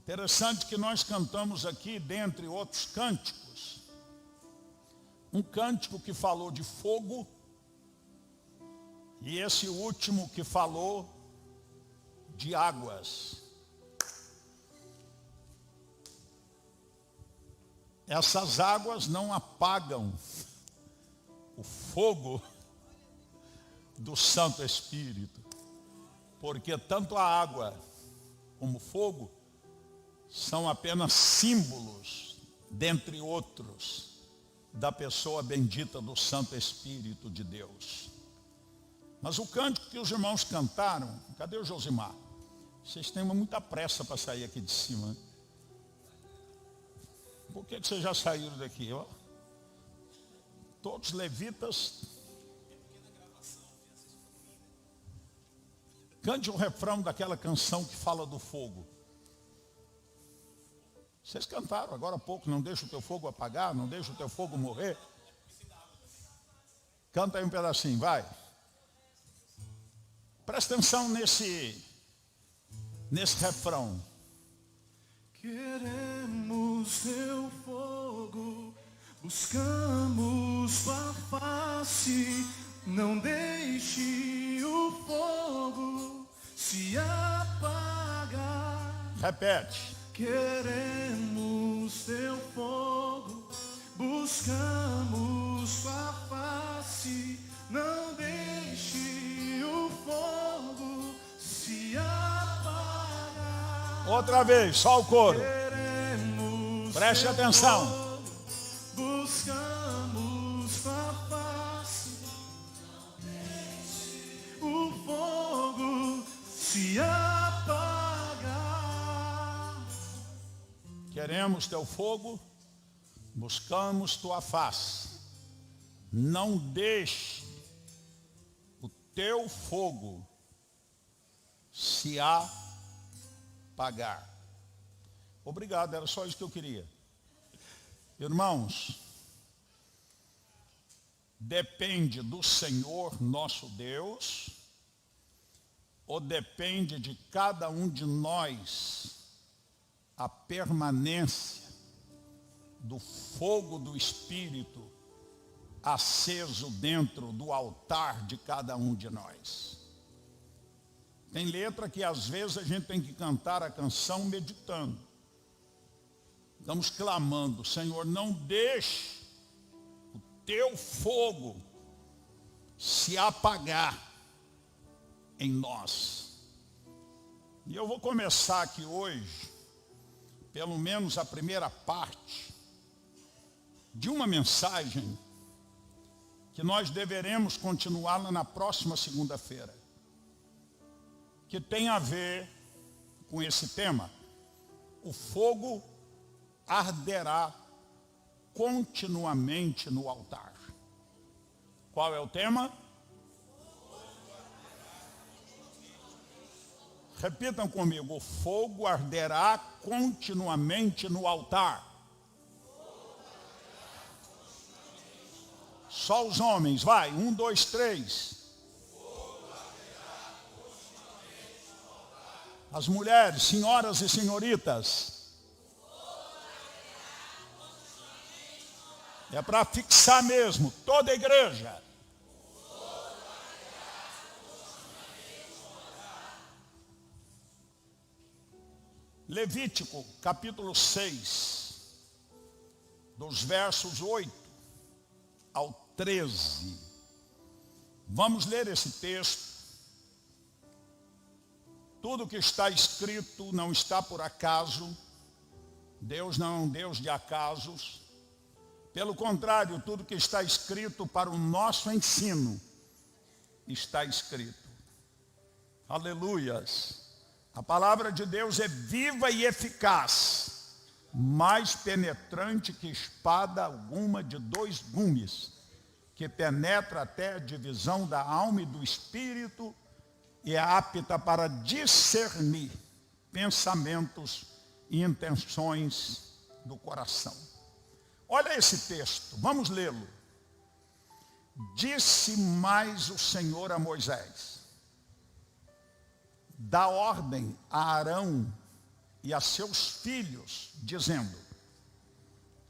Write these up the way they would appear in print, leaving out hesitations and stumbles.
Interessante que nós cantamos aqui, dentre outros cânticos, um cântico que falou de fogo, e esse último que falou de águas. Essas águas não apagam o fogo do Santo Espírito, porque tanto a água como o fogo são apenas símbolos, dentre outros, da pessoa bendita do Santo Espírito de Deus. Mas o cântico que os irmãos cantaram, cadê o Josimar? Vocês têm muita pressa para sair aqui de cima, né? Por que vocês já saíram daqui? Ó? Todos levitas. Cante o refrão daquela canção que fala do fogo. Vocês cantaram agora há pouco, não deixa o teu fogo apagar, não deixa o teu fogo morrer. Canta aí um pedacinho, vai. Presta atenção nesse refrão. Queremos teu fogo, buscamos tua face, não deixe o fogo se apagar. Repete. Queremos teu fogo, buscamos tua face, não deixe o fogo se apagar. Outra vez, só o coro. Queremos Preste teu atenção. fogo, buscamos tua face, não deixe o fogo se apagar. Queremos teu fogo, buscamos tua face. Não deixe o teu fogo se apagar. Obrigado, era só isso que eu queria. Irmãos, depende do Senhor nosso Deus, ou depende de cada um de nós a permanência do fogo do Espírito aceso dentro do altar de cada um de nós. Tem letra que às vezes a gente tem que cantar a canção meditando. Estamos clamando, Senhor, não deixe o teu fogo se apagar em nós. E eu vou começar aqui hoje, pelo menos a primeira parte, de uma mensagem que nós deveremos continuá-la na próxima segunda-feira, que tem a ver com esse tema. O fogo arderá continuamente no altar. Qual é o tema? Repitam comigo, o fogo arderá continuamente no altar. Só os homens, vai, 1, 2, 3. As mulheres, senhoras e senhoritas. É para fixar mesmo, toda a igreja. Levítico, capítulo 6, dos versos 8 ao 13. Vamos ler esse texto. Tudo que está escrito não está por acaso. Deus não é um Deus de acasos. Pelo contrário, tudo que está escrito para o nosso ensino está escrito. Aleluias. A palavra de Deus é viva e eficaz, mais penetrante que espada alguma de 2 gumes, que penetra até a divisão da alma e do espírito e é apta para discernir pensamentos e intenções do coração. Olha esse texto, vamos lê-lo. Disse mais o Senhor a Moisés: dá ordem a Arão e a seus filhos, dizendo: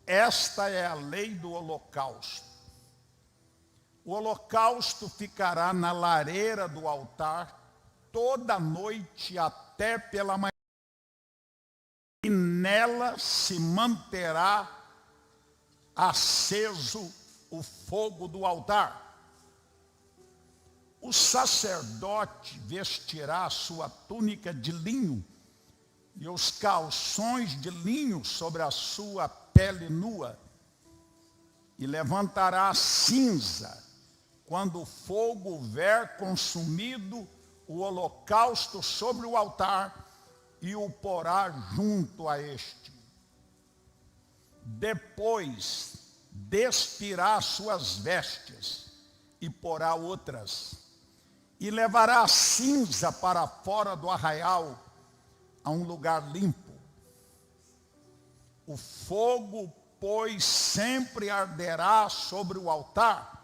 esta é a lei do holocausto. O holocausto ficará na lareira do altar toda a noite até pela manhã, e nela se manterá aceso o fogo do altar. O sacerdote vestirá a sua túnica de linho e os calções de linho sobre a sua pele nua, e levantará a cinza quando o fogo houver consumido o holocausto sobre o altar, e o porá junto a este. Depois despirá suas vestes e porá outras, e levará a cinza para fora do arraial, a um lugar limpo. O fogo, pois, sempre arderá sobre o altar,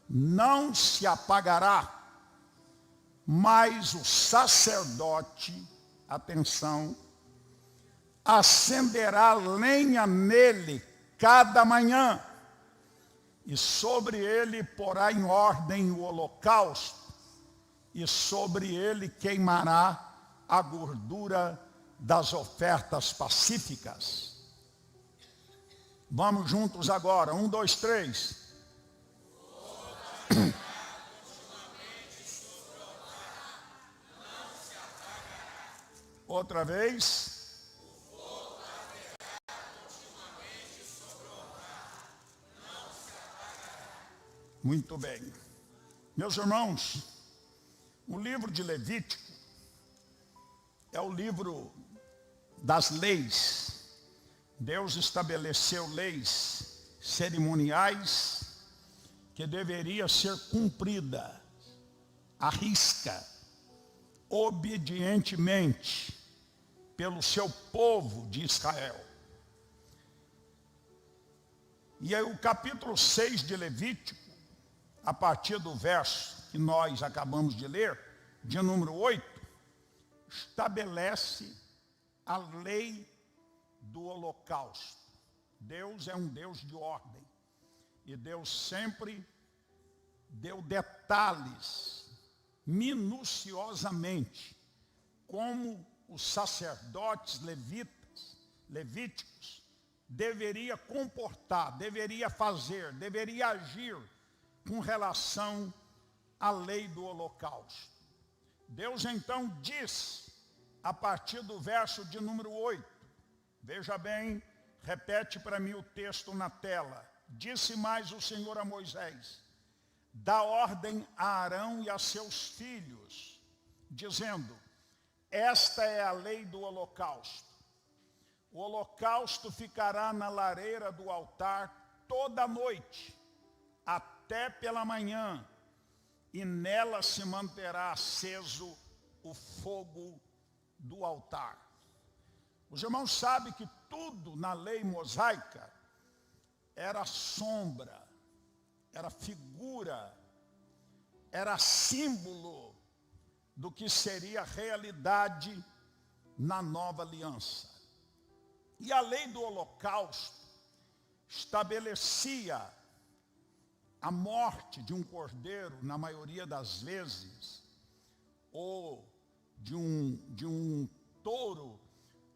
não se apagará, mas o sacerdote, atenção, acenderá lenha nele cada manhã, e sobre ele porá em ordem o holocausto, e sobre ele queimará a gordura das ofertas pacíficas. Vamos juntos agora, 1, 2, 3. Outra vez. Muito bem. Meus irmãos, o livro de Levítico é o livro das leis. Deus estabeleceu leis cerimoniais que deveria ser cumprida à risca, obedientemente, pelo seu povo de Israel. E aí o capítulo 6 de Levítico, a partir do verso que nós acabamos de ler, de número 8, estabelece a lei do holocausto. Deus é um Deus de ordem, e Deus sempre deu detalhes, minuciosamente, como os sacerdotes levíticos deveria comportar, deveria fazer, deveria agir com relação à lei do holocausto. Deus então diz, a partir do verso de número 8, veja bem, repete para mim o texto na tela. Disse mais o Senhor a Moisés: dá ordem a Arão e a seus filhos, dizendo: esta é a lei do holocausto. O holocausto ficará na lareira do altar toda a noite, até pela manhã, e nela se manterá aceso o fogo do altar. Os irmãos sabem que tudo na lei mosaica era sombra, era figura, era símbolo do que seria realidade na nova aliança. E a lei do holocausto estabelecia a morte de um cordeiro, na maioria das vezes, ou de um touro,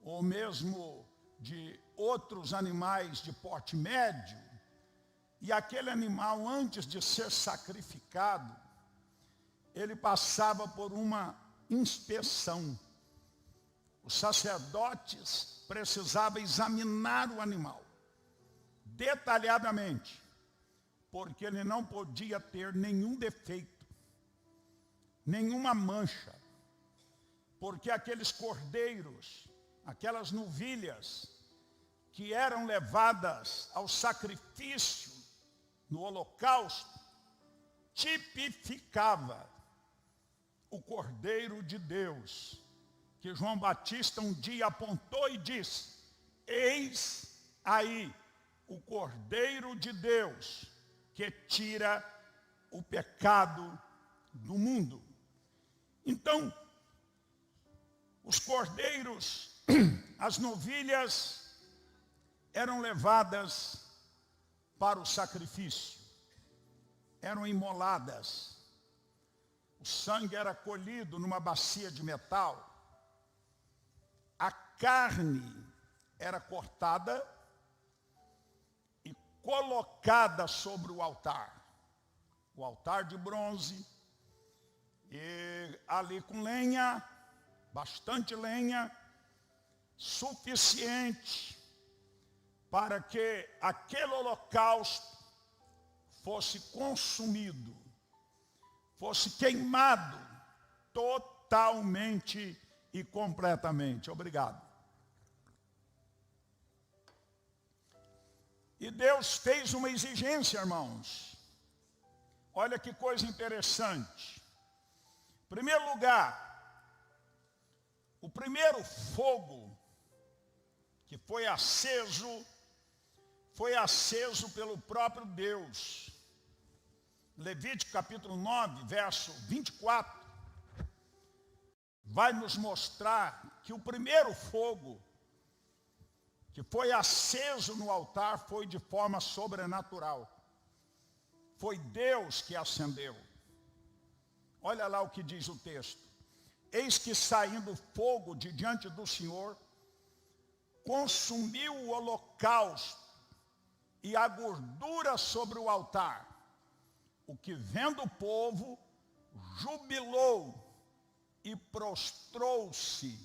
ou mesmo de outros animais de porte médio. E aquele animal, antes de ser sacrificado, ele passava por uma inspeção. Os sacerdotes precisavam examinar o animal detalhadamente, porque ele não podia ter nenhum defeito, nenhuma mancha, porque aqueles cordeiros, aquelas novilhas que eram levadas ao sacrifício no holocausto, tipificava o Cordeiro de Deus, que João Batista um dia apontou e disse: eis aí o Cordeiro de Deus que tira o pecado do mundo. Então, os cordeiros as novilhas eram levadas para o sacrifício, eram imoladas. O sangue era colhido numa bacia de metal. A carne era cortada e colocada sobre o altar de bronze, e ali com lenha, bastante lenha, suficiente para que aquele holocausto fosse consumido, fosse queimado totalmente e completamente. Obrigado. E Deus fez uma exigência, irmãos. Olha que coisa interessante. Em primeiro lugar, o primeiro fogo que foi aceso pelo próprio Deus. Levítico capítulo 9, verso 24, vai nos mostrar que o primeiro fogo que foi aceso no altar foi de forma sobrenatural. Foi Deus que acendeu. Olha lá o que diz o texto. Eis que saindo fogo de diante do Senhor, consumiu o holocausto e a gordura sobre o altar. O que vendo o povo, jubilou e prostrou-se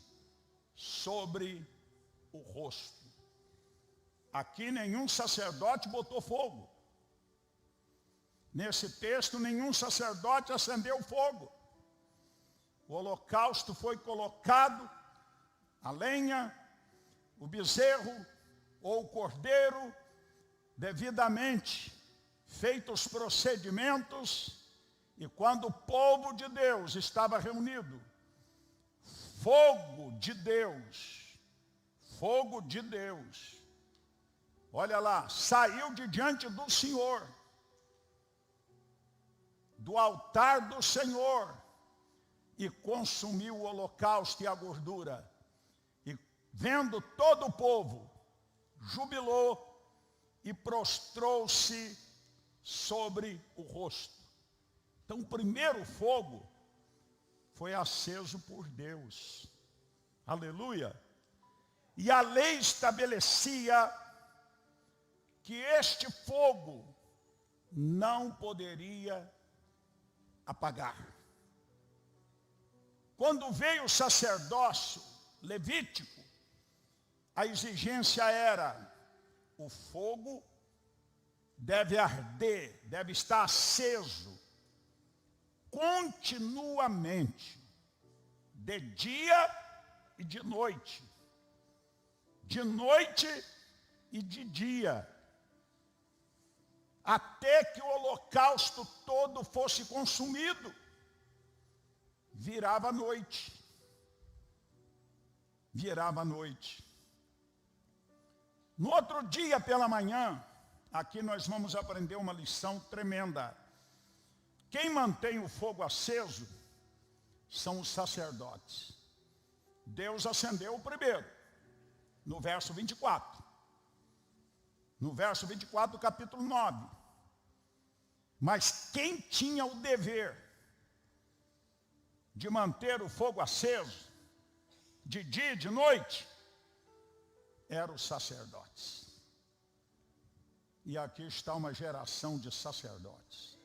sobre o rosto. Aqui nenhum sacerdote botou fogo. Nesse texto, nenhum sacerdote acendeu fogo. O holocausto foi colocado, a lenha, o bezerro ou o cordeiro, devidamente feitos os procedimentos, e quando o povo de Deus estava reunido, fogo de Deus, olha lá, saiu de diante do Senhor, do altar do Senhor, e consumiu o holocausto e a gordura. E vendo todo o povo, jubilou e prostrou-se sobre o rosto. Então o primeiro fogo foi aceso por Deus. Aleluia. E a lei estabelecia que este fogo não poderia apagar. Quando veio o sacerdócio levítico, a exigência era: o fogo deve arder, deve estar aceso continuamente, de dia e de noite e de dia, até que o holocausto todo fosse consumido. Virava noite. No outro dia pela manhã, aqui nós vamos aprender uma lição tremenda. Quem mantém o fogo aceso são os sacerdotes. Deus acendeu o primeiro, no verso 24. No verso 24 do capítulo 9. Mas quem tinha o dever de manter o fogo aceso, de dia e de noite, eram os sacerdotes. E aqui está uma geração de sacerdotes.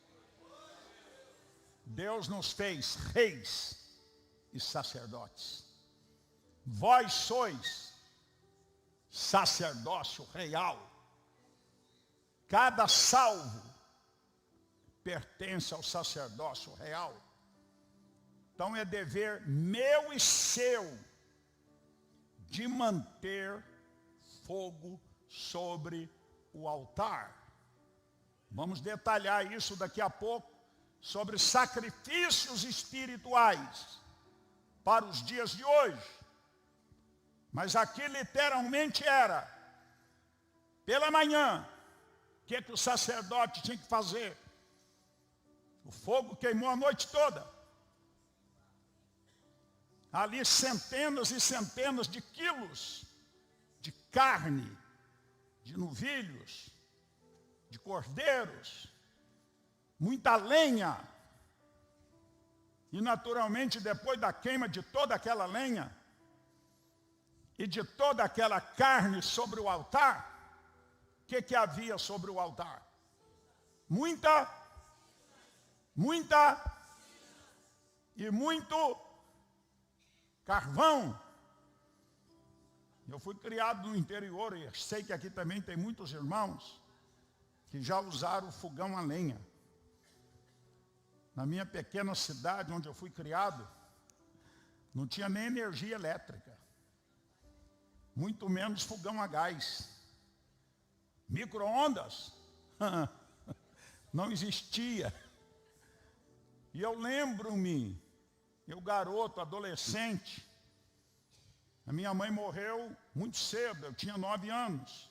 Deus nos fez reis e sacerdotes. Vós sois sacerdócio real. Cada salvo pertence ao sacerdócio real. Então é dever meu e seu de manter fogo sobre o altar. Vamos detalhar isso daqui a pouco, sobre sacrifícios espirituais para os dias de hoje. Mas aqui literalmente era, pela manhã, o que o sacerdote tinha que fazer? O fogo queimou a noite toda. ali centenas e centenas de quilos de carne, de novilhos, de cordeiros, muita lenha. E naturalmente, depois da queima de toda aquela lenha e de toda aquela carne sobre o altar, o que havia sobre o altar? Muita e muito carvão. Eu fui criado no interior e sei que aqui também tem muitos irmãos que já usaram o fogão a lenha. Na minha pequena cidade onde eu fui criado, não tinha nem energia elétrica, muito menos fogão a gás. Micro-ondas não existia. E eu lembro-me, eu garoto, adolescente, a minha mãe morreu muito cedo, eu tinha 9 anos.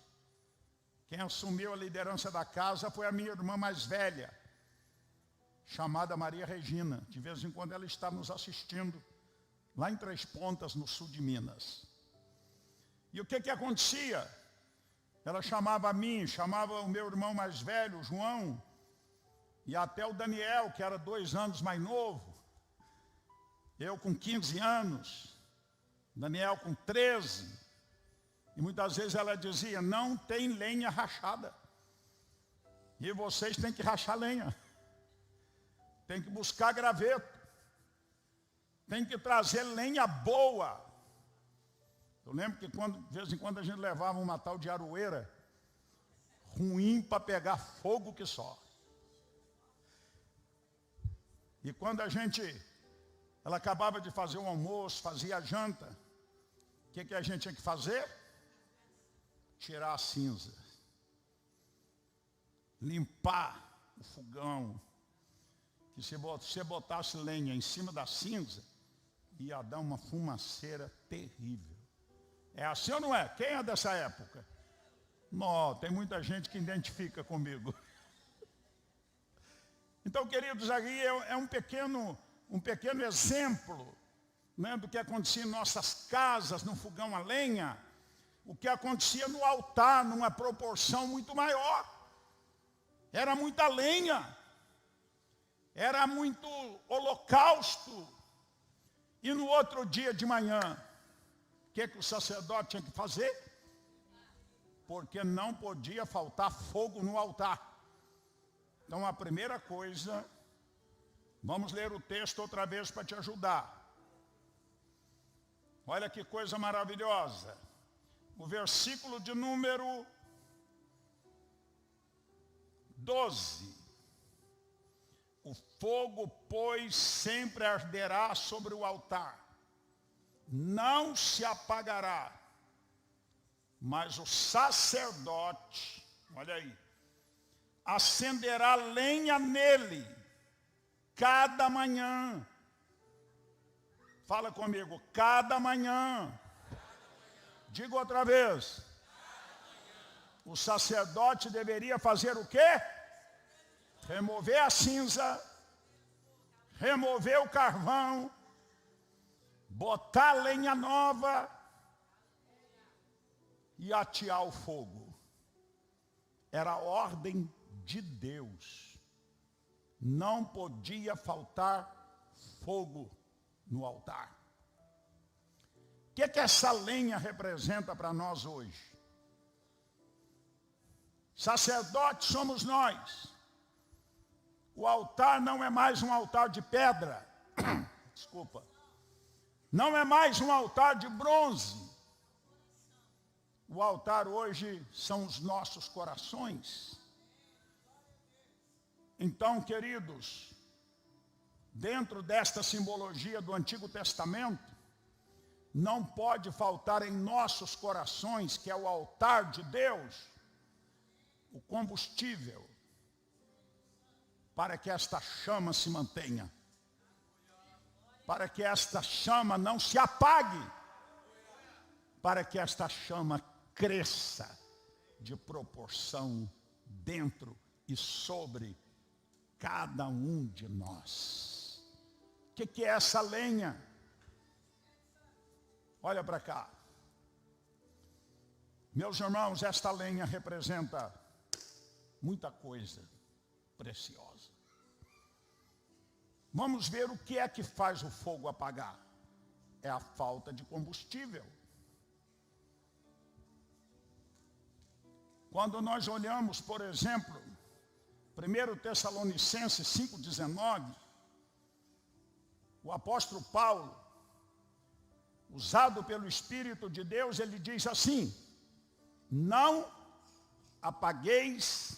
Quem assumiu a liderança da casa foi a minha irmã mais velha, chamada Maria Regina. De vez em quando ela está nos assistindo, lá em Três Pontas, no sul de Minas. E o que acontecia? Ela chamava a mim, chamava o meu irmão mais velho, o João, e até o Daniel, que era 2 anos mais novo. Eu com 15 anos, Daniel com 13. E muitas vezes ela dizia, não tem lenha rachada. E vocês têm que rachar lenha. Tem que buscar graveto. Tem que trazer lenha boa. Eu lembro que de vez em quando a gente levava uma tal de aroeira, ruim para pegar fogo que só. E quando ela acabava de fazer o almoço, fazia a janta, o que a gente tinha que fazer? Tirar a cinza. Limpar o fogão. Que se você botasse lenha em cima da cinza, ia dar uma fumaceira terrível. É assim ou não é? Quem é dessa época? Não, tem muita gente que identifica comigo. Então, queridos, aqui é um pequeno exemplo, né, do que acontecia em nossas casas, no fogão a lenha, o que acontecia no altar, numa proporção muito maior. Era muita lenha, era muito holocausto. E no outro dia de manhã, o que o sacerdote tinha que fazer? Porque não podia faltar fogo no altar. Então a primeira coisa, vamos ler o texto outra vez para te ajudar. Olha que coisa maravilhosa. O versículo de número 12. O fogo, pois, sempre arderá sobre o altar. Não se apagará. Mas o sacerdote, olha aí, acenderá lenha nele cada manhã. Fala comigo, cada manhã. Diga outra vez. O sacerdote deveria fazer o quê? Remover a cinza, remover o carvão, botar lenha nova e atear o fogo. Era a ordem de Deus. Não podia faltar fogo no altar. O que essa lenha representa para nós hoje? Sacerdotes somos nós. O altar não é mais um altar de pedra. Desculpa. Não é mais um altar de bronze. O altar hoje são os nossos corações. Então, queridos, dentro desta simbologia do Antigo Testamento, não pode faltar em nossos corações, que é o altar de Deus, o combustível, para que esta chama se mantenha, para que esta chama não se apague, para que esta chama cresça de proporção dentro e sobre cada um de nós. O que é essa lenha? Olha para cá. Meus irmãos, esta lenha representa muita coisa preciosa. Vamos ver o que é que faz o fogo apagar. É a falta de combustível. Quando nós olhamos, por exemplo, 1 Tessalonicenses 5,19, o apóstolo Paulo, usado pelo Espírito de Deus, ele diz assim: não apagueis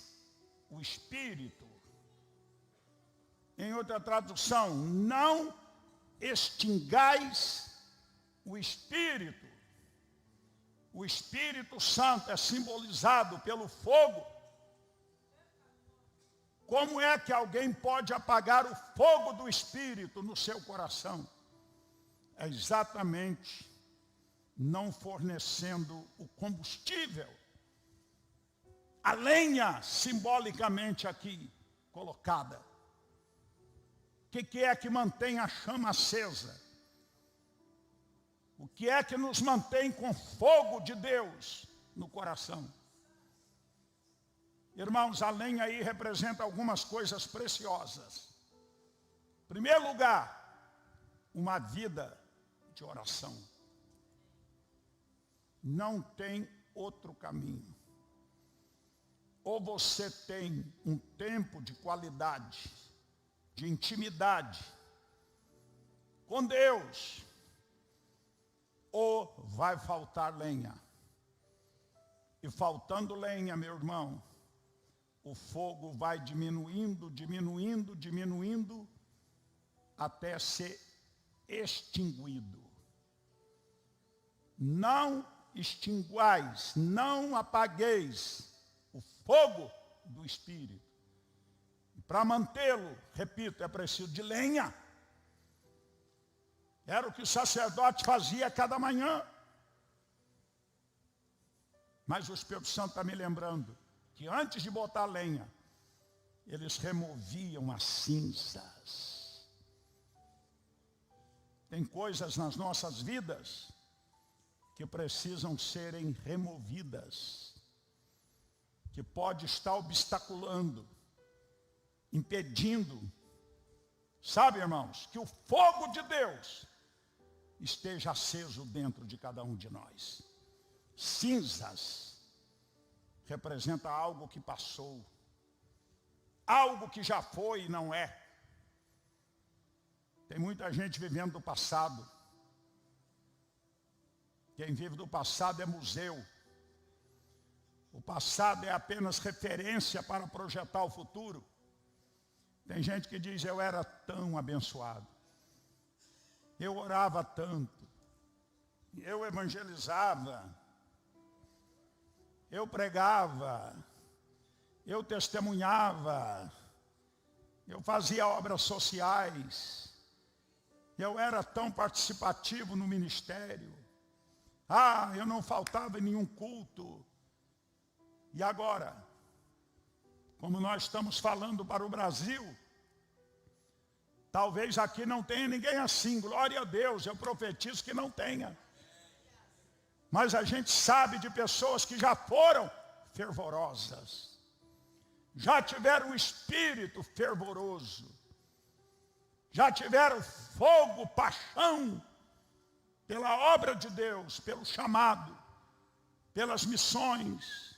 o Espírito. Em outra tradução, não extingais o Espírito. O Espírito Santo é simbolizado pelo fogo. Como é que alguém pode apagar o fogo do Espírito no seu coração? É exatamente não fornecendo o combustível. A lenha, simbolicamente aqui colocada. O que é que mantém a chama acesa? O que é que nos mantém com fogo de Deus no coração? Irmãos, a lenha aí representa algumas coisas preciosas. Em primeiro lugar, uma vida de oração. Não tem outro caminho. Ou você tem um tempo de qualidade, de intimidade com Deus, ou vai faltar lenha. E faltando lenha, meu irmão, o fogo vai diminuindo, diminuindo, diminuindo, até ser extinguido. Não extinguais, não apagueis o fogo do Espírito. E para mantê-lo, repito, é preciso de lenha. Era o que o sacerdote fazia cada manhã. Mas o Espírito Santo está me lembrando que antes de botar lenha, eles removiam as cinzas. Tem coisas nas nossas vidas que precisam serem removidas, que pode estar obstaculando, impedindo, sabe, irmãos, que o fogo de Deus esteja aceso dentro de cada um de nós. Cinzas representa algo que passou, algo que já foi e não é. Tem muita gente vivendo do passado. Quem vive do passado é museu. O passado é apenas referência para projetar o futuro. Tem gente que diz: eu era tão abençoado, eu orava tanto, eu evangelizava, eu pregava, eu testemunhava, eu fazia obras sociais, eu era tão participativo no ministério. Eu não faltava em nenhum culto. E agora, como nós estamos falando para o Brasil, talvez aqui não tenha ninguém assim, glória a Deus, eu profetizo que não tenha. Mas a gente sabe de pessoas que já foram fervorosas, já tiveram um espírito fervoroso, já tiveram fogo, paixão pela obra de Deus, pelo chamado, pelas missões,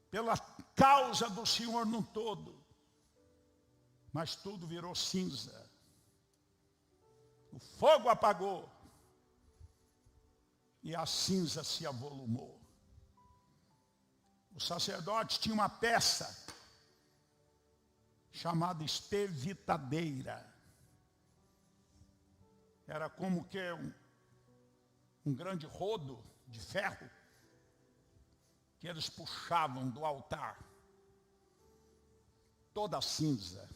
pela causa do Senhor no todo. Mas tudo virou cinza. O fogo apagou e a cinza se avolumou. O sacerdote tinha uma peça chamada espevitadeira. Era como que um grande rodo de ferro que eles puxavam do altar. Toda a cinza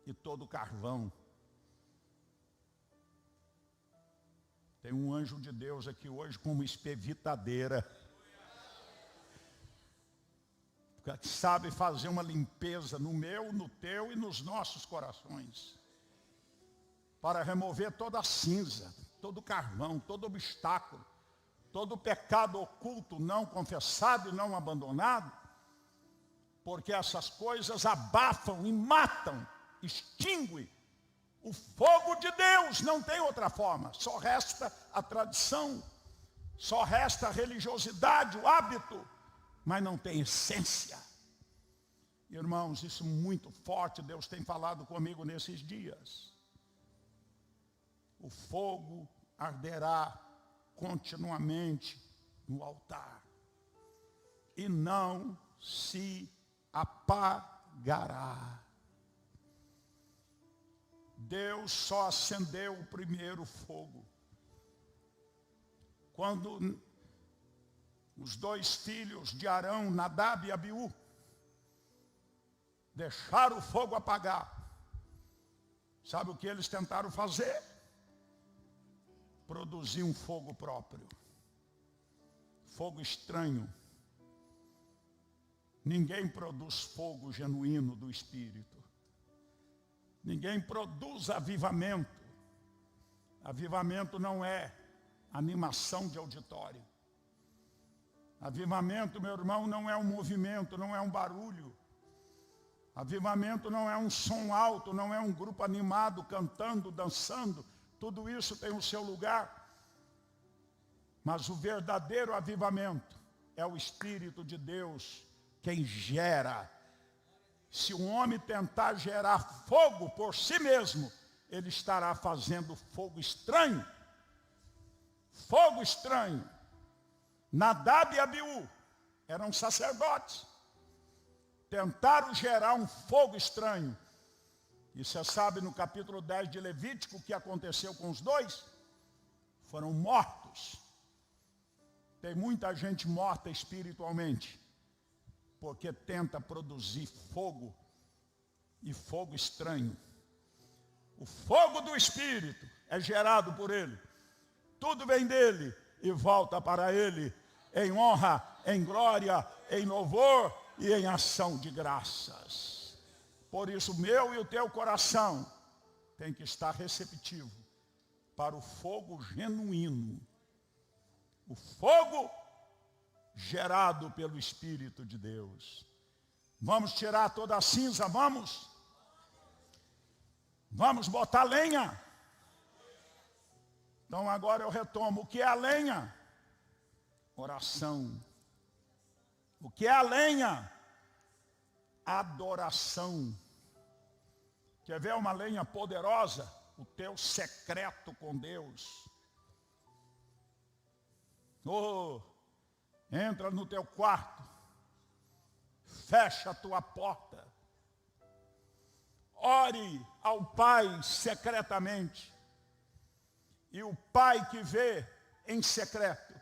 e todo o carvão. Tem um anjo de Deus aqui hoje com uma espevitadeira, que sabe fazer uma limpeza no meu, no teu e nos nossos corações. para remover toda a cinza, todo o carvão, todo obstáculo, todo o pecado oculto, não confessado e não abandonado, porque essas coisas abafam e matam, extinguem o fogo de Deus. Não tem outra forma, só resta a tradição, só resta a religiosidade, o hábito, mas não tem essência. Irmãos, isso é muito forte, Deus tem falado comigo nesses dias. O fogo arderá continuamente no altar e não se apagará. Deus só acendeu o primeiro fogo quando os dois filhos de Arão, Nadab e Abiú, deixaram o fogo apagar. Sabe o que eles tentaram fazer? Produzir um fogo próprio. Fogo estranho. Ninguém produz fogo genuíno do Espírito. Ninguém produz avivamento. Avivamento não é animação de auditório. Avivamento, meu irmão, não é um movimento, não é um barulho. Avivamento não é um som alto, não é um grupo animado, cantando, dançando. Tudo isso tem o seu lugar. Mas o verdadeiro avivamento é o Espírito de Deus quem gera. Se um homem tentar gerar fogo por si mesmo, ele estará fazendo fogo estranho. Fogo estranho. Nadab e Abiú eram sacerdotes. Tentaram gerar um fogo estranho. E você sabe no capítulo 10 de Levítico o que aconteceu com os dois? Foram mortos. Tem muita gente morta espiritualmente, porque tenta produzir fogo, e fogo estranho. O fogo do Espírito é gerado por Ele. Tudo vem dele e volta para Ele, em honra, em glória, em louvor e em ação de graças. Por isso, o meu e o teu coração tem que estar receptivo para o fogo genuíno. O fogo gerado pelo Espírito de Deus. Vamos tirar toda a cinza, vamos? Vamos botar lenha. Então agora eu retomo. O que é a lenha? Oração. O que é a lenha? Adoração. Quer ver uma lenha poderosa? O teu secreto com Deus. Oh, entra no teu quarto, fecha a tua porta, ore ao Pai secretamente, e o Pai que vê em secreto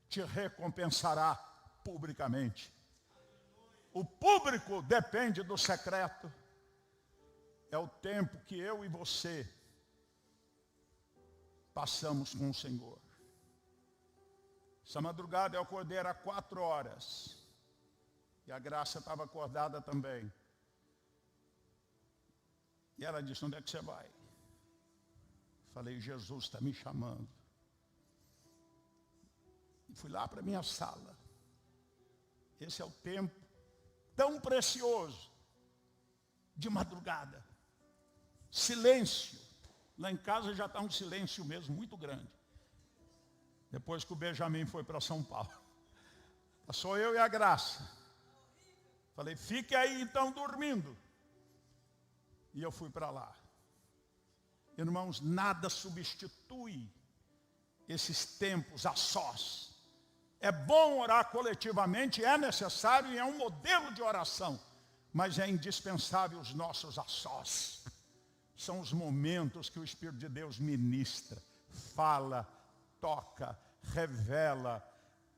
te recompensará publicamente. O público depende do secreto. É o tempo que eu e você passamos com o Senhor. Essa madrugada eu acordei, era 4 horas. E a Graça estava acordada também. E ela disse: onde é que você vai? Falei: Jesus está me chamando. E fui lá para a minha sala. Esse é o tempo tão precioso de madrugada. Silêncio. Lá em casa já está um silêncio mesmo muito grande. Depois que o Benjamin foi para São Paulo. Só eu e a Graça. Falei: fique aí então dormindo. E eu fui para lá. Irmãos, nada substitui esses tempos a sós. É bom orar coletivamente, é necessário e é um modelo de oração. Mas é indispensável os nossos a sós. São os momentos que o Espírito de Deus ministra, fala, toca, revela,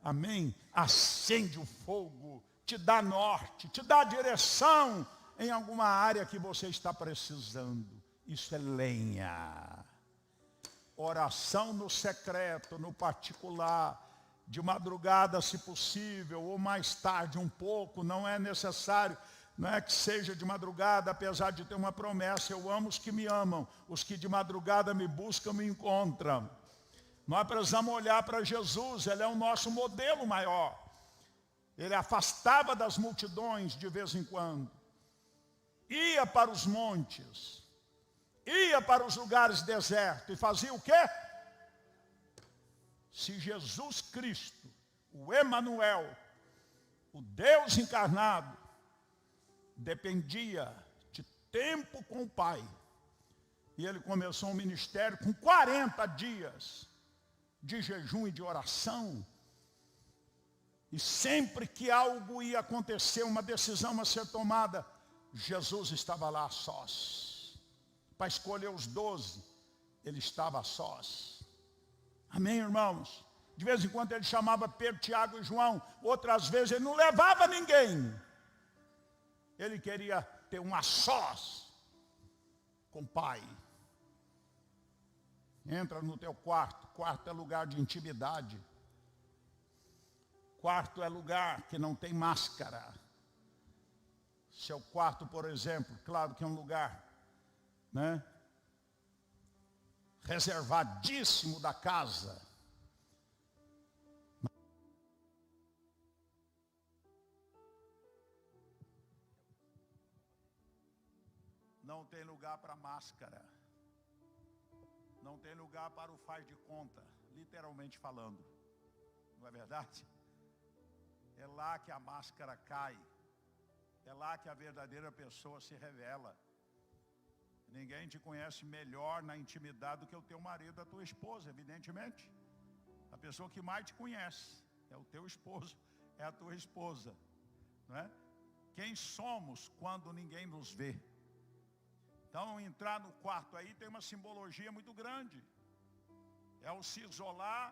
amém? Acende o fogo, te dá norte, te dá direção em alguma área que você está precisando. Isso é lenha. Oração no secreto, no particular, de madrugada se possível, ou mais tarde um pouco, não é necessário. não é que seja de madrugada, apesar de ter uma promessa, eu amo os que me amam, os que de madrugada me buscam, me encontram. Nós precisamos olhar para Jesus, ele é o nosso modelo maior. Ele afastava das multidões de vez em quando, ia para os montes, ia para os lugares desertos e fazia o quê? Se Jesus Cristo, o Emanuel, o Deus encarnado, dependia de tempo com o Pai, e ele começou um ministério com 40 dias de jejum e de oração, e sempre que algo ia acontecer, uma decisão a ser tomada, Jesus estava lá a sós. Para escolher os 12, ele estava a sós. Amém, irmãos? De vez em quando ele chamava Pedro, Tiago e João, outras vezes ele não levava ninguém. Ele queria ter um a sós com o Pai. Entra no teu quarto, quarto é lugar de intimidade. Quarto é lugar que não tem máscara. Seu quarto, por exemplo, claro que é um lugar, né, reservadíssimo da casa. Não tem lugar para máscara. Não tem lugar para o faz de conta, literalmente falando. Não é verdade? É lá que a máscara cai. É lá que a verdadeira pessoa se revela. Ninguém te conhece melhor na intimidade do que o teu marido, a tua esposa, evidentemente. A pessoa que mais te conhece é o teu esposo, é a tua esposa, não é? Quem somos quando ninguém nos vê? Então, entrar no quarto aí tem uma simbologia muito grande. É o se isolar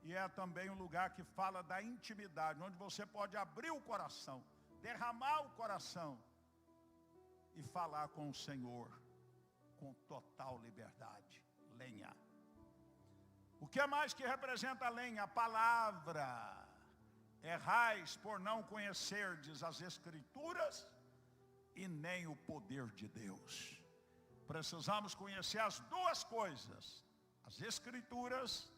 e é também um lugar que fala da intimidade, onde você pode abrir o coração, derramar o coração e falar com o Senhor com total liberdade. Lenha. O que é mais que representa a lenha? A palavra. Errais por não conhecerdes as Escrituras e nem o poder de Deus. Precisamos conhecer as duas coisas, as Escrituras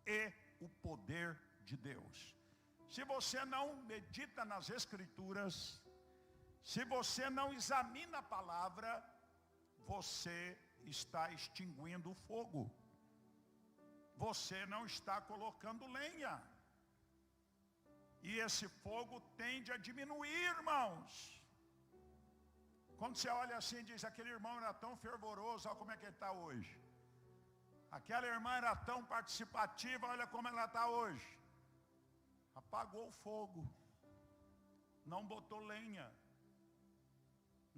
e o poder de Deus. Se você não medita nas Escrituras, se você não examina a palavra, você está extinguindo o fogo. Você não está colocando lenha. E esse fogo tende a diminuir, irmãos. Quando você olha assim e diz, aquele irmão era tão fervoroso, olha como é que ele está hoje. Aquela irmã era tão participativa, olha como ela está hoje. Apagou o fogo. Não botou lenha.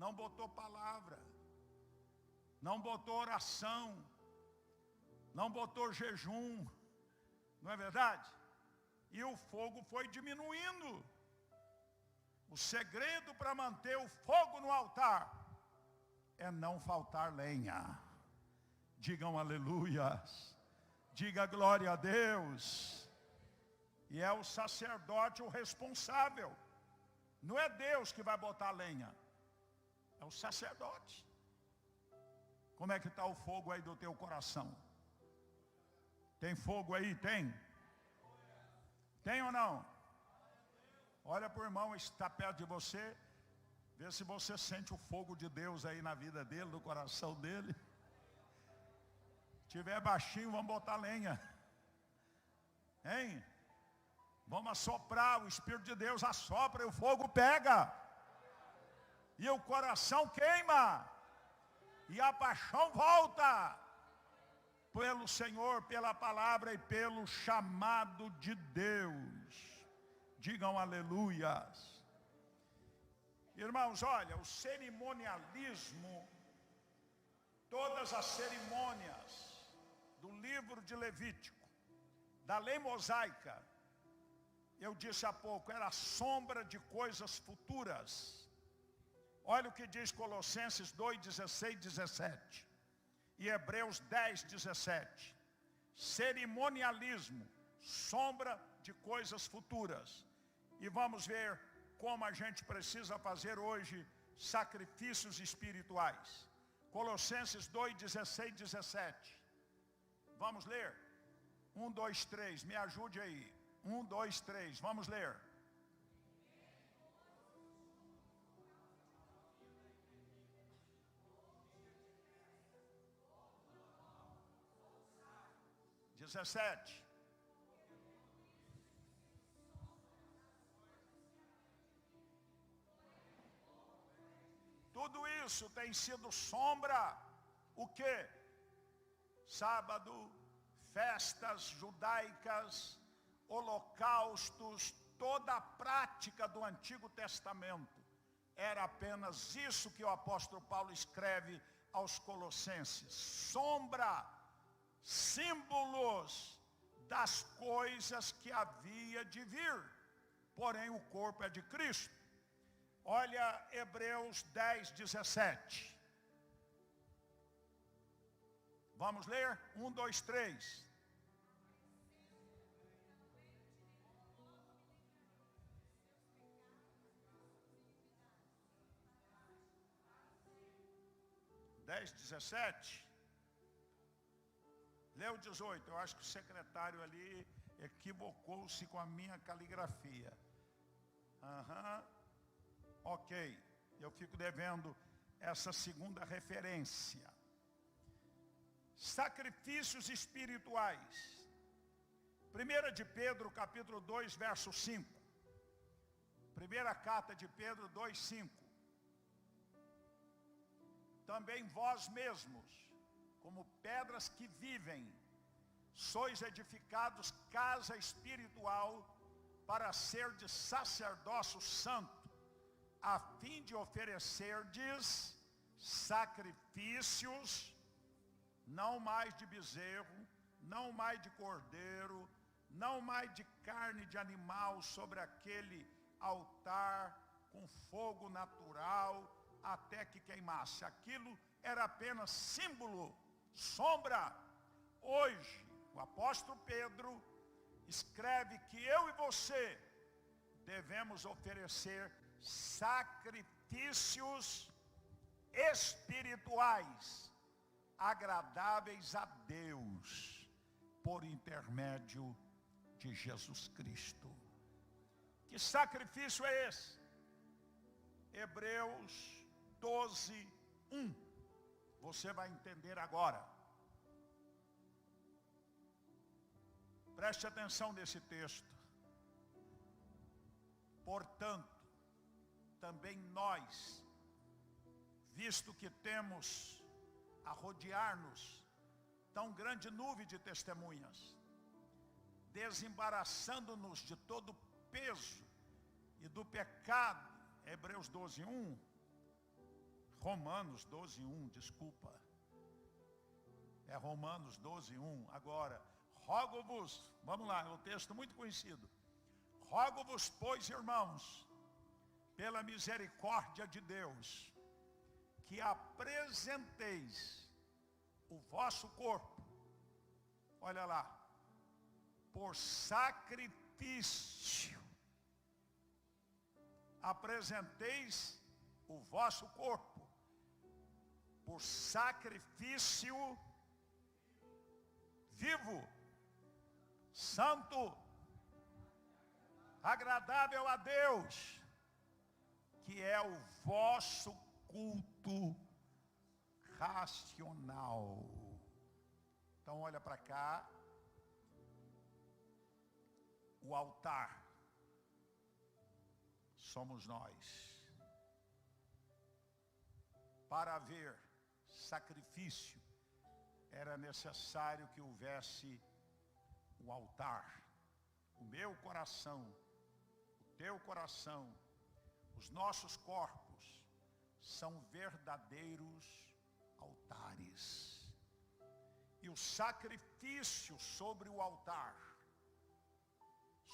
Não botou palavra. Não botou oração. Não botou jejum. Não é verdade? E o fogo foi diminuindo. O segredo para manter o fogo no altar é não faltar lenha. Digam aleluias. Diga glória a Deus. E é o sacerdote o responsável. Não é Deus que vai botar lenha. É o sacerdote. Como é que está o fogo aí do teu coração? Tem fogo aí? Tem? Tem ou não? Olha para o irmão que está perto de você. Vê se você sente o fogo de Deus aí na vida dele, no coração dele. Se tiver baixinho, vamos botar lenha. Hein? Vamos assoprar, o Espírito de Deus assopra e o fogo pega. E o coração queima. E a paixão volta. Pelo Senhor, pela palavra e pelo chamado de Deus. Digam aleluias. Irmãos, olha, o cerimonialismo, todas as cerimônias do livro de Levítico, da lei mosaica, eu disse há pouco, era a sombra de coisas futuras. Olha o que diz Colossenses 2, 16, 17 e Hebreus 10, 17. Cerimonialismo, sombra de coisas futuras. E vamos ver como a gente precisa fazer hoje sacrifícios espirituais. Colossenses 2, 16, 17. Vamos ler? 1, 2, 3, me ajude aí. 1, 2, 3, vamos ler. Dezessete. Tudo isso tem sido sombra, o quê? Sábado, festas judaicas, holocaustos, toda a prática do Antigo Testamento. Era apenas isso que o apóstolo Paulo escreve aos Colossenses. Sombra, símbolos das coisas que havia de vir. Porém, o corpo é de Cristo. Olha Hebreus 10, 17. Vamos ler? 1, 2, 3. Dez, 17. Lê o 18. Eu acho que o secretário ali equivocou-se com a minha caligrafia. Ok, eu fico devendo essa segunda referência. Sacrifícios espirituais. 1 de Pedro, capítulo 2, verso 5. Primeira carta de Pedro 2, 5. Também vós mesmos, como pedras que vivem, sois edificados casa espiritual para ser de sacerdócio santo, a fim de oferecerdes sacrifícios, não mais de bezerro, não mais de cordeiro, não mais de carne de animal sobre aquele altar com fogo natural, até que queimasse. Aquilo era apenas símbolo, sombra. Hoje, o apóstolo Pedro escreve que eu e você devemos oferecer sacrifícios espirituais, agradáveis a Deus, por intermédio de Jesus Cristo. Que sacrifício é esse? Hebreus 12, 1. Você vai entender agora. Preste atenção nesse texto. Portanto, também nós, visto que temos a rodear-nos tão grande nuvem de testemunhas, desembaraçando-nos de todo peso e do pecado, Hebreus 12, 1, Romanos 12, 1, desculpa, é Romanos 12, 1, agora, rogo-vos, vamos lá, é um texto muito conhecido, rogo-vos, pois, irmãos, pela misericórdia de Deus, que apresenteis o vosso corpo, olha lá, por sacrifício, apresenteis o vosso corpo, por sacrifício vivo, santo, agradável a Deus, que é o vosso culto racional. Então olha para cá, o altar somos nós. Para haver sacrifício, era necessário que houvesse o altar. O meu coração, o teu coração, os nossos corpos são verdadeiros altares. E o sacrifício sobre o altar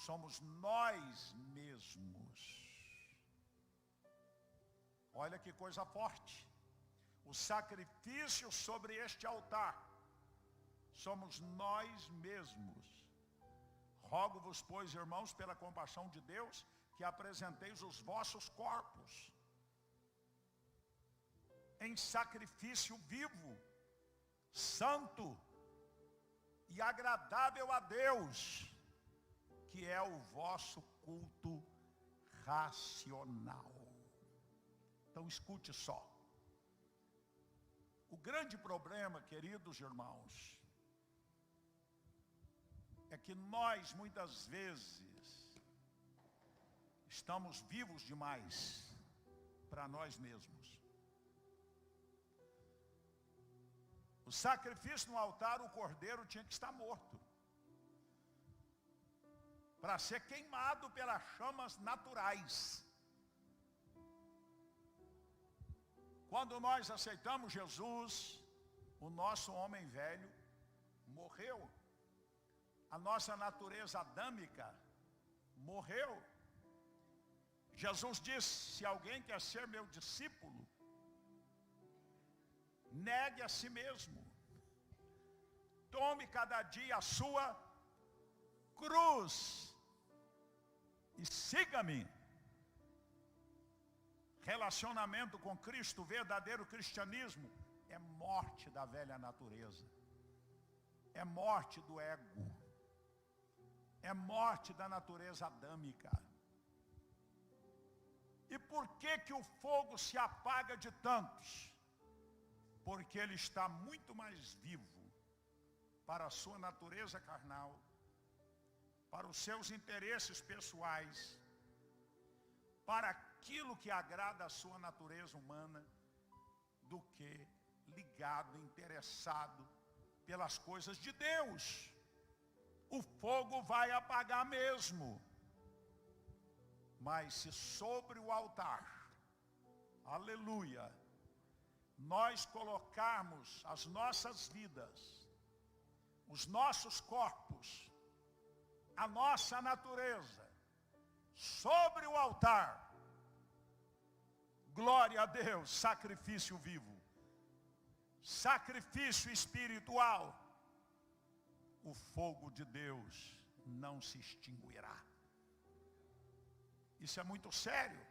somos nós mesmos. Olha que coisa forte. O sacrifício sobre este altar somos nós mesmos. Rogo-vos, pois, irmãos, pela compaixão de Deus, que apresenteis os vossos corpos em sacrifício vivo, santo e agradável a Deus, que é o vosso culto racional. Então escute só. O grande problema, queridos irmãos, é que nós muitas vezes estamos vivos demais para nós mesmos. O sacrifício no altar, o cordeiro tinha que estar morto, para ser queimado pelas chamas naturais. Quando nós aceitamos Jesus, o nosso homem velho morreu. A nossa natureza adâmica morreu. Jesus disse: se alguém quer ser meu discípulo, negue a si mesmo. Tome cada dia a sua cruz e siga-me. Relacionamento com Cristo, verdadeiro cristianismo, é morte da velha natureza. É morte do ego. É morte da natureza adâmica. E por que que o fogo se apaga de tantos? Porque ele está muito mais vivo para a sua natureza carnal, para os seus interesses pessoais, para aquilo que agrada a sua natureza humana, do que ligado, interessado pelas coisas de Deus. O fogo vai apagar mesmo. Mas se sobre o altar, aleluia, nós colocarmos as nossas vidas, os nossos corpos, a nossa natureza, sobre o altar, glória a Deus, sacrifício vivo, sacrifício espiritual, o fogo de Deus não se extinguirá. Isso é muito sério.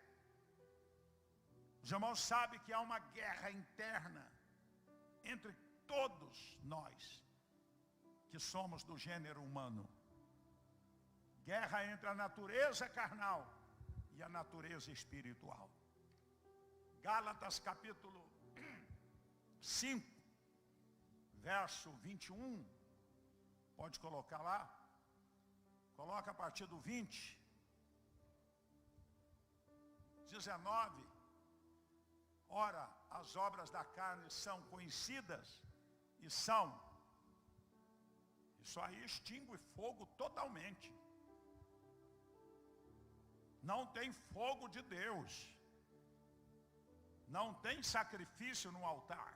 Os irmãos sabem que há uma guerra interna entre todos nós que somos do gênero humano. Guerra entre a natureza carnal e a natureza espiritual. Gálatas capítulo 5, verso 21. Pode colocar lá. Coloca a partir do 20. 19. Ora, as obras da carne são conhecidas e são. Isso aí extingue fogo totalmente. Não tem fogo de Deus. Não tem sacrifício no altar.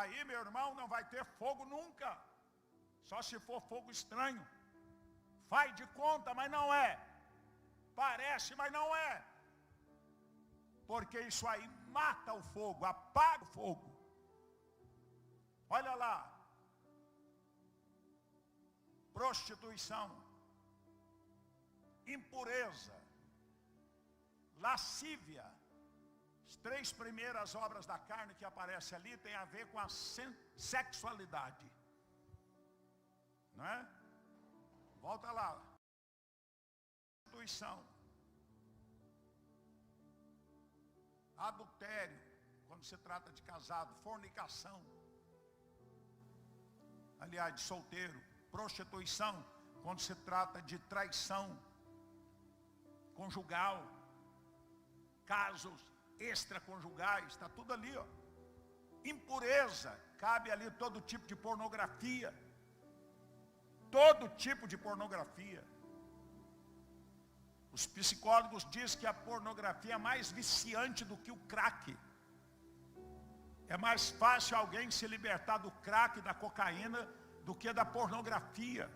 Aí, meu irmão, não vai ter fogo nunca. Só se for fogo estranho. Faz de conta, mas não é. Parece, mas não é. Porque isso aí mata o fogo, apaga o fogo. Olha lá. Prostituição, impureza, lascívia. As 3 primeiras obras da carne que aparecem ali tem a ver com a sexualidade. Não é? Volta lá. Prostituição, adultério, quando se trata de casado, fornicação, aliás, de solteiro, prostituição, quando se trata de traição conjugal, casos extraconjugais, está tudo ali, ó. Impureza, cabe ali todo tipo de pornografia, todo tipo de pornografia. Os psicólogos dizem que a pornografia é mais viciante do que o crack. É mais fácil alguém se libertar do crack, da cocaína, do que da pornografia.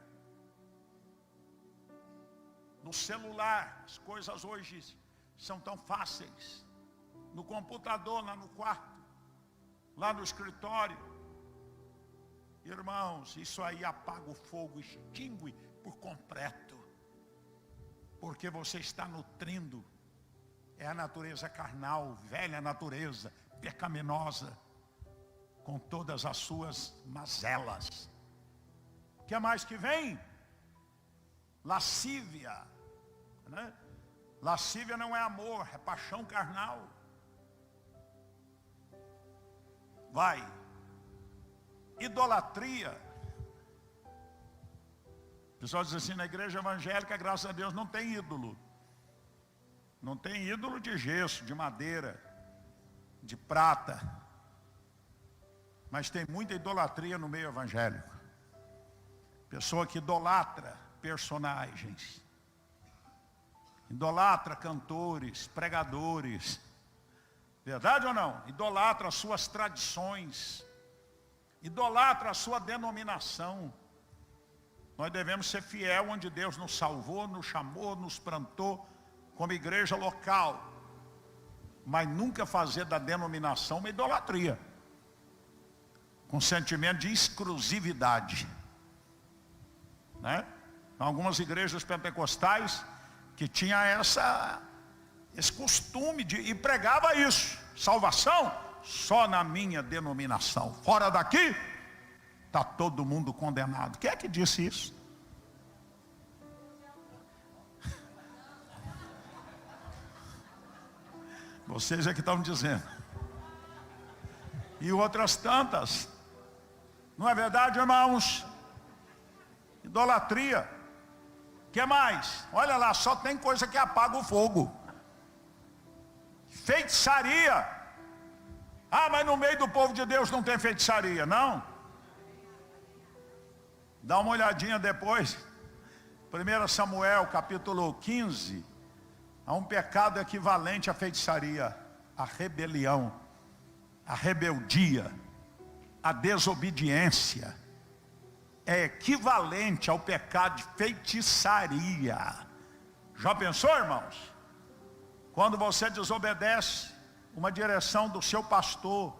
No celular, as coisas hoje são tão fáceis. No computador, lá no quarto, lá no escritório. Irmãos, isso aí apaga o fogo, extingue por completo. Porque você está nutrindo. É a natureza carnal, velha natureza, pecaminosa, com todas as suas mazelas. O que mais que vem? Lascívia, né? Lascívia não é amor, é paixão carnal. Vai. Idolatria. O pessoal diz assim, na igreja evangélica, graças a Deus, não tem ídolo. Não tem ídolo de gesso, de madeira, de prata. Mas tem muita idolatria no meio evangélico. Pessoa que idolatra personagens. Idolatra cantores, pregadores. Verdade ou não? Idolatra as suas tradições. Idolatra a sua denominação. Nós devemos ser fiel onde Deus nos salvou, nos chamou, nos plantou como igreja local. Mas nunca fazer da denominação uma idolatria. Com sentimento de exclusividade. Né? Algumas igrejas pentecostais que tinha esse costume e pregava isso. Salvação só na minha denominação. Fora daqui, está todo mundo condenado. Quem é que disse isso? Vocês é que estão dizendo. E outras tantas. Não é verdade, irmãos? Idolatria. O que mais? Olha lá, só tem coisa que apaga o fogo. Feitiçaria. Ah, mas no meio do povo de Deus não tem feitiçaria, não? Dá uma olhadinha depois. 1 Samuel, capítulo 15. Há um pecado equivalente à feitiçaria. A rebelião. A rebeldia. A desobediência. É equivalente ao pecado de feitiçaria. Já pensou, irmãos? Quando você desobedece uma direção do seu pastor,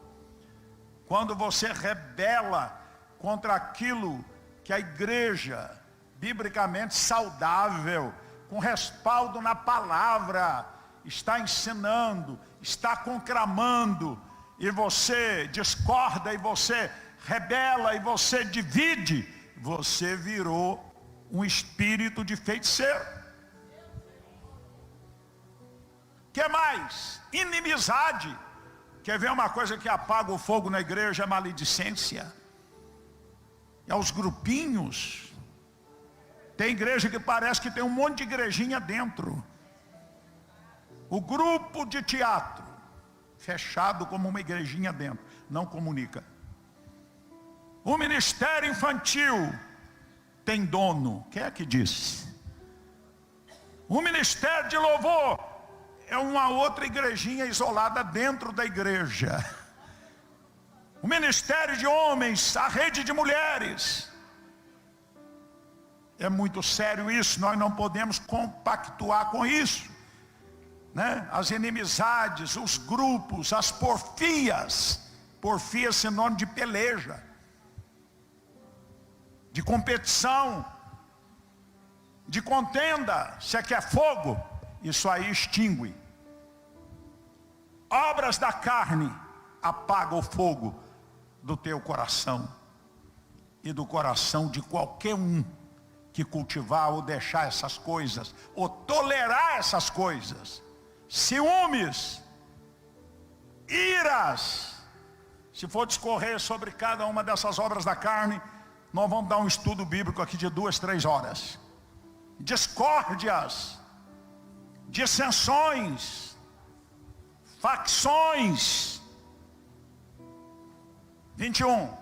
quando você rebela contra aquilo que a igreja, biblicamente saudável, com respaldo na palavra, está ensinando, está conclamando, e você discorda, e você rebela, e você divide, você virou um espírito de feiticeiro. Que mais? Inimizade. Quer ver uma coisa que apaga o fogo na igreja? É maledicência. É os grupinhos. Tem igreja que parece que tem um monte de igrejinha dentro. O grupo de teatro, fechado como uma igrejinha dentro, não comunica. O ministério infantil tem dono. Quem é que disse? O ministério de louvor é uma outra igrejinha isolada dentro da igreja. O ministério de homens, a rede de mulheres. É muito sério isso, nós não podemos compactuar com isso. Né? As inimizades, os grupos, as porfias. Porfia é sinônimo de peleja, de competição, de contenda. Você quer fogo? Isso aí extingue. Obras da carne apaga o fogo do teu coração e do coração de qualquer um que cultivar ou deixar essas coisas, ou tolerar essas coisas. Ciúmes, iras. Se for discorrer sobre cada uma dessas obras da carne, nós vamos dar um estudo bíblico aqui de 2, 3 horas. Discórdias, dissensões, facções. 21.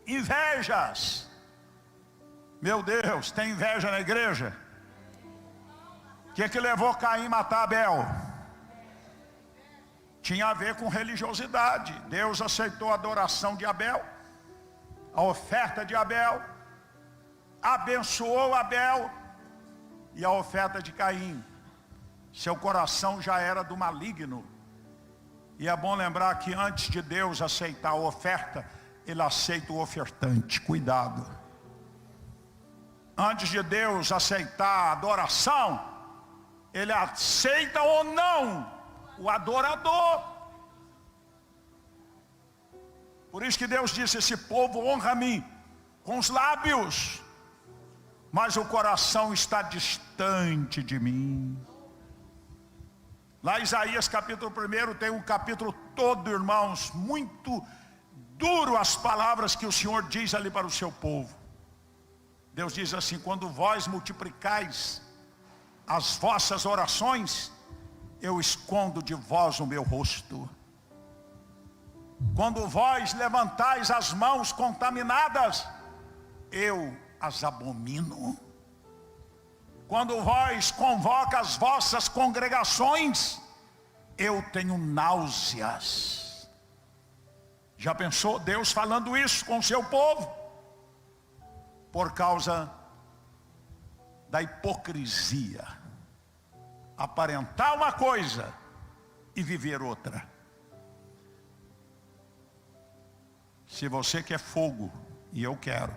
Invejas. Meu Deus, tem inveja na igreja? O que levou Caim a matar Abel? Tinha a ver com religiosidade. Deus aceitou a adoração de Abel, a oferta de Abel, abençoou Abel e a oferta de Caim. Seu coração já era do maligno. E é bom lembrar que antes de Deus aceitar a oferta, Ele aceita o ofertante. Cuidado. Antes de Deus aceitar a adoração, Ele aceita ou não o adorador. Por isso que Deus disse: esse povo honra-me com os lábios, mas o coração está distante de mim. Lá em Isaías capítulo 1 tem um capítulo todo, irmãos, muito duro as palavras que o Senhor diz ali para o seu povo. Deus diz assim: quando vós multiplicais as vossas orações, eu escondo de vós o meu rosto. Quando vós levantais as mãos contaminadas, eu as abomino. Quando vós convoca as vossas congregações, eu tenho náuseas. Já pensou Deus falando isso com o seu povo? Por causa da hipocrisia. Aparentar uma coisa e viver outra. Se você quer fogo, e eu quero,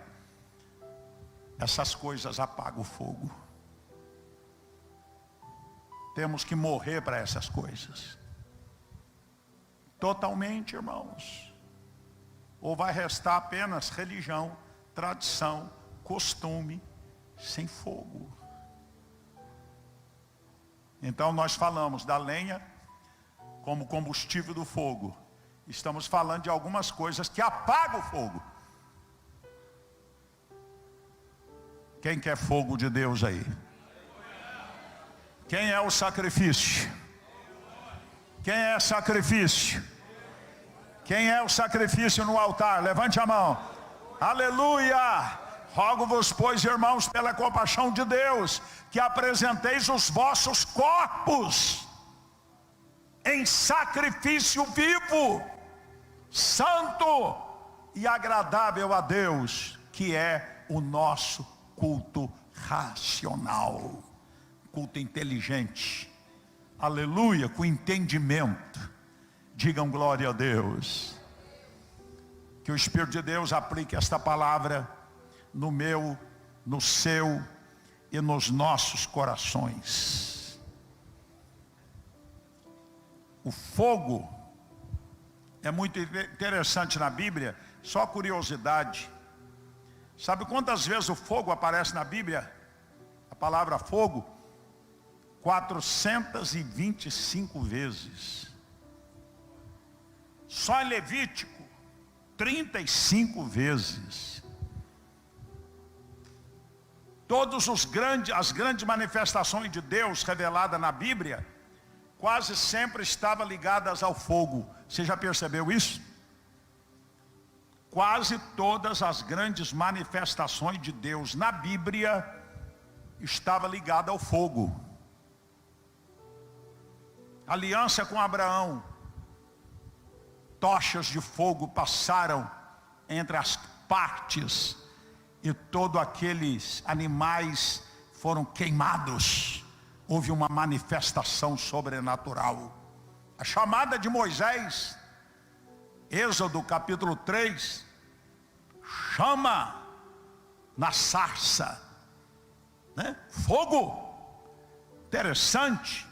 essas coisas apagam o fogo. Temos que morrer para essas coisas. Totalmente, irmãos. Ou vai restar apenas religião, tradição, costume, sem fogo. Então nós falamos da lenha como combustível do fogo. Estamos falando de algumas coisas que apagam o fogo. Quem quer fogo de Deus aí? Quem é o sacrifício? Quem é sacrifício? Quem é o sacrifício no altar? Levante a mão. Aleluia! Rogo-vos, pois, irmãos, pela compaixão de Deus, que apresenteis os vossos corpos em sacrifício vivo, santo e agradável a Deus, que é o nosso culto racional, culto inteligente. Aleluia, com entendimento. Digam glória a Deus. Que o Espírito de Deus aplique esta palavra no meu, no seu e nos nossos corações. O fogo é muito interessante na Bíblia. Só curiosidade. Sabe quantas vezes o fogo aparece na Bíblia? A palavra fogo? 425 vezes. Só em Levítico, 35 vezes. As grandes manifestações de Deus reveladas na Bíblia, quase sempre estavam ligadas ao fogo. Você já percebeu isso? Quase todas as grandes manifestações de Deus na Bíblia estavam ligadas ao fogo. Aliança com Abraão. Tochas de fogo passaram entre as partes e todos aqueles animais foram queimados. Houve uma manifestação sobrenatural. A chamada de Moisés, Êxodo capítulo 3, chama na sarça, né? Fogo. Interessante.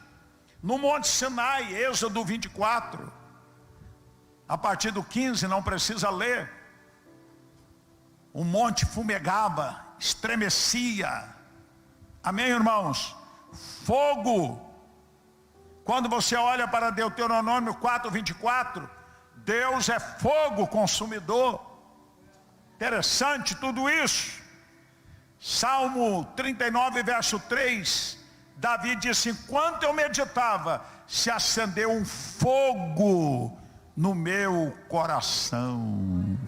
No Monte Sinai, Êxodo 24, a partir do 15, não precisa ler. O monte fumegava, estremecia. Amém, irmãos? Fogo. Quando você olha para Deuteronômio 4:24, Deus é fogo consumidor. Interessante tudo isso. Salmo 39, verso 3, Davi disse: enquanto eu meditava, se acendeu um fogo no meu coração.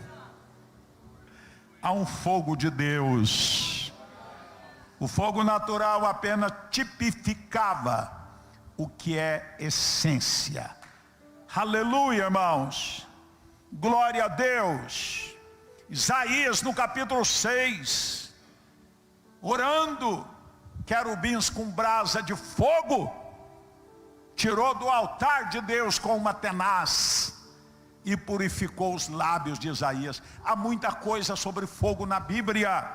Há um fogo de Deus. O fogo natural apenas tipificava o que é essência. Aleluia, irmãos. Glória a Deus. Isaías no capítulo 6, orando, querubins com brasa de fogo, tirou do altar de Deus com uma tenaz e purificou os lábios de Isaías. Há muita coisa sobre fogo na Bíblia.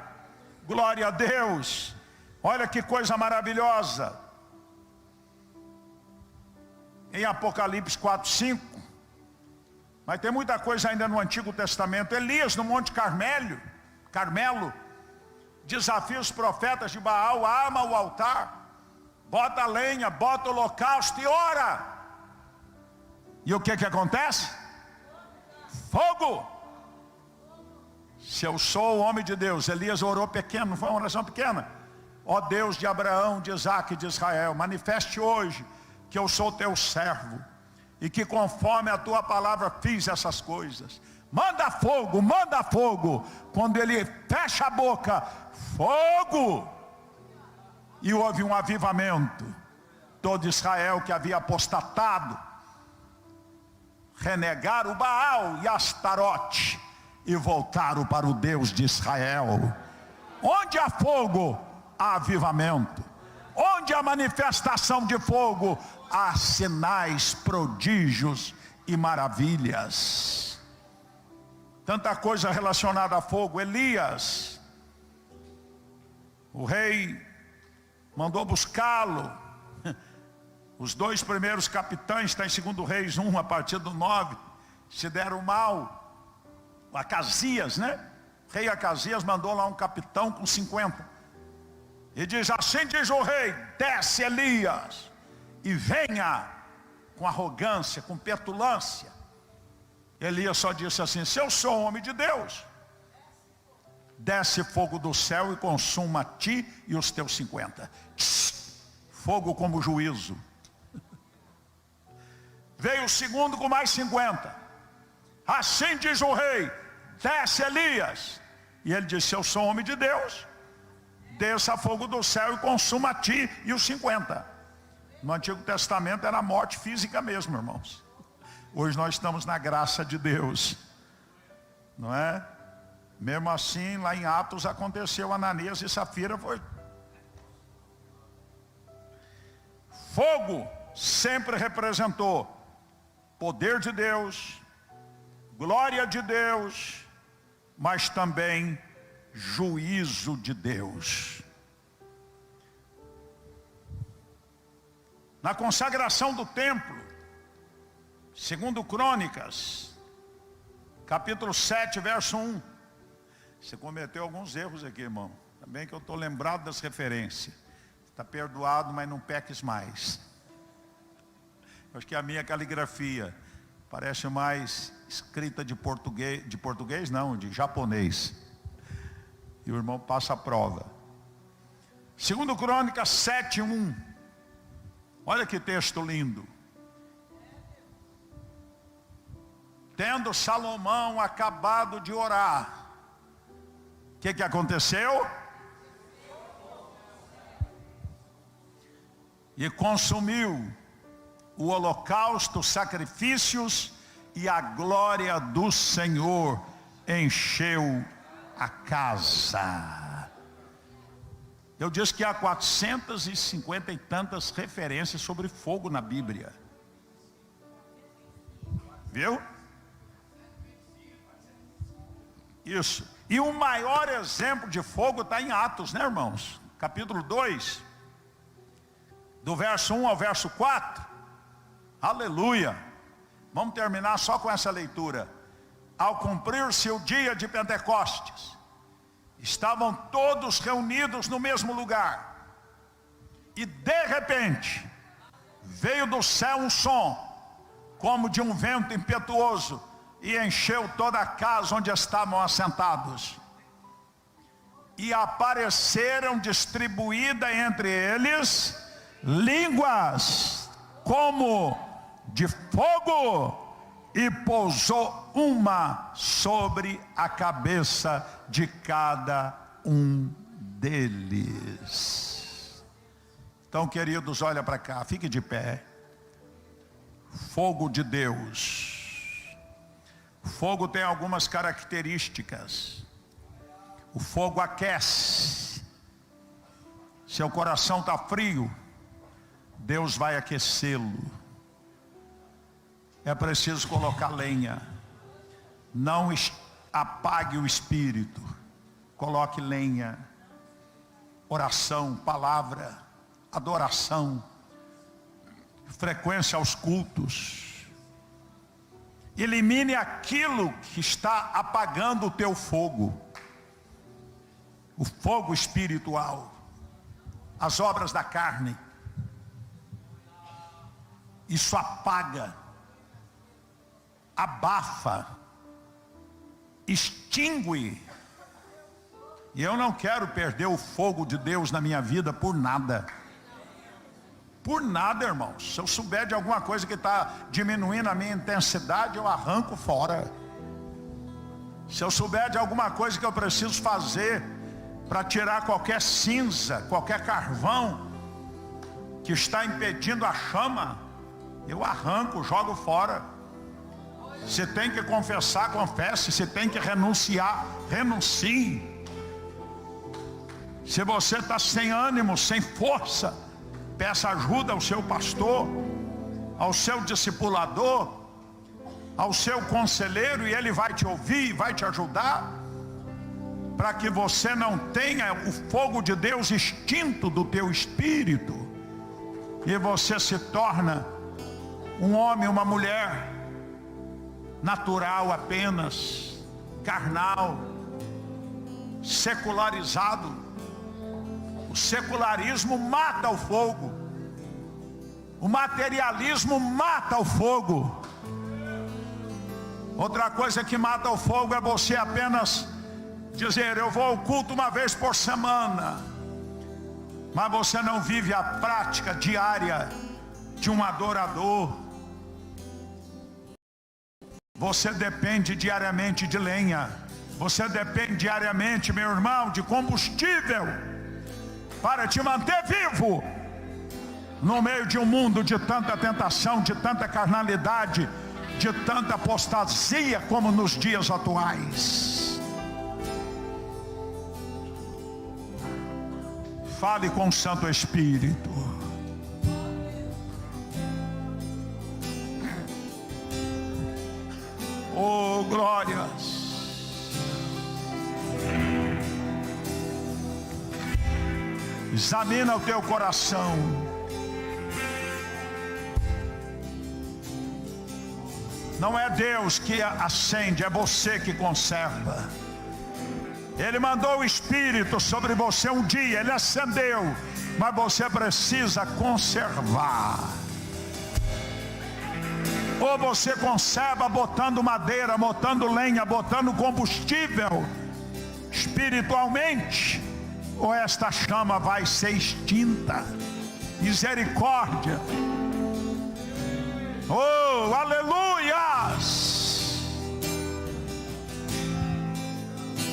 Glória a Deus. Olha que coisa maravilhosa. em Apocalipse 4:5. Mas tem muita coisa ainda no Antigo Testamento. Elias no Monte Carmelo, desafia os profetas de Baal, arma o altar, bota a lenha, bota o holocausto e ora. E o que acontece? Fogo. Se eu sou o homem de Deus, Elias orou pequeno, não foi uma oração pequena. Ó Deus de Abraão, de Isaque e de Israel, manifeste hoje que eu sou teu servo e que conforme a tua palavra fiz essas coisas. Manda fogo, manda fogo. Quando ele fecha a boca, fogo. E houve um avivamento. Todo Israel que havia apostatado, renegaram o Baal e Astarote e voltaram para o Deus de Israel. Onde há fogo, há avivamento. Onde há manifestação de fogo, há sinais, prodígios e maravilhas. Tanta coisa relacionada a fogo. Elias, o rei mandou buscá-lo. Os 2 primeiros capitães, está em 2 Reis 1, a partir do 9, se deram mal. Acasias, né? O rei Acasias mandou lá um capitão com 50. E diz: assim diz o rei, desce Elias e venha com arrogância, com petulância. Elias só disse assim: se eu sou homem de Deus, desce fogo do céu e consuma a ti e os teus 50. Fogo como juízo. Veio o segundo com mais 50. Assim diz o rei, desce Elias. E ele disse: eu sou homem de Deus, desça fogo do céu e consuma a ti e os 50. No Antigo Testamento era morte física mesmo, irmãos. Hoje nós estamos na graça de Deus, não é? Mesmo assim, lá em Atos aconteceu, Ananias e Safira foi. Fogo sempre representou poder de Deus, glória de Deus, mas também juízo de Deus. Na consagração do templo, segundo Crônicas, capítulo 7, verso 1. Você cometeu alguns erros aqui, irmão. Também que eu estou lembrado das referências. Está perdoado, mas não peques mais. Acho que a minha caligrafia parece mais escrita de português não, de japonês. E o irmão passa a prova. Segundo Crônicas 7:1. Olha que texto lindo. Tendo Salomão acabado de orar, o que aconteceu? E consumiu o holocausto, os sacrifícios, e a glória do Senhor encheu a casa. Eu disse que há 450 e tantas referências sobre fogo na Bíblia. Viu? Isso. E o maior exemplo de fogo está em Atos, né, irmãos? Capítulo 2, do verso 1 ao verso 4. Aleluia. Vamos terminar só com essa leitura. Ao cumprir-se o dia de Pentecostes, estavam todos reunidos no mesmo lugar. E de repente, veio do céu um som, como de um vento impetuoso, e encheu toda a casa onde estavam assentados. E apareceram distribuídas entre eles línguas como de fogo, e pousou uma sobre a cabeça de cada um deles. Então, queridos, olha para cá, fique de pé. Fogo de Deus. Fogo tem algumas características. O fogo aquece. Seu coração está frio, Deus vai aquecê-lo. É preciso colocar lenha. Não apague o espírito. Coloque lenha. Oração, palavra, adoração. frequência aos cultos. Elimine aquilo que está apagando o teu fogo. O fogo espiritual. As obras da carne. Isso apaga, abafa, extingue. E eu não quero perder o fogo de Deus na minha vida por nada. Por nada, irmãos. Se eu souber de alguma coisa que está diminuindo a minha intensidade, eu arranco fora. Se eu souber de alguma coisa que eu preciso fazer para tirar qualquer cinza, qualquer carvão que está impedindo a chama, eu arranco, jogo fora. Se tem que confessar, confesse. Se tem que renunciar, renuncie. Se você está sem ânimo, sem força, peça ajuda ao seu pastor, ao seu discipulador, ao seu conselheiro, e ele vai te ouvir, vai te ajudar, para que você não tenha o fogo de Deus extinto do teu espírito, e você se torna um homem, uma mulher natural apenas, carnal, secularizado. O secularismo mata o fogo. O materialismo mata o fogo. Outra coisa que mata o fogo é você apenas dizer: eu vou ao culto uma vez por semana, mas você não vive a prática diária de um adorador. Você depende diariamente de lenha. Você depende diariamente, meu irmão, de combustível para te manter vivo no meio de um mundo de tanta tentação, de tanta carnalidade, de tanta apostasia como nos dias atuais. Fale com o Santo Espírito. Oh, glórias. Examina o teu coração. Não é Deus que acende, é você que conserva. Ele mandou o Espírito sobre você um dia, Ele acendeu, mas você precisa conservar. Ou você conserva botando madeira, botando lenha, botando combustível espiritualmente, ou esta chama vai ser extinta. Misericórdia. Oh, aleluia.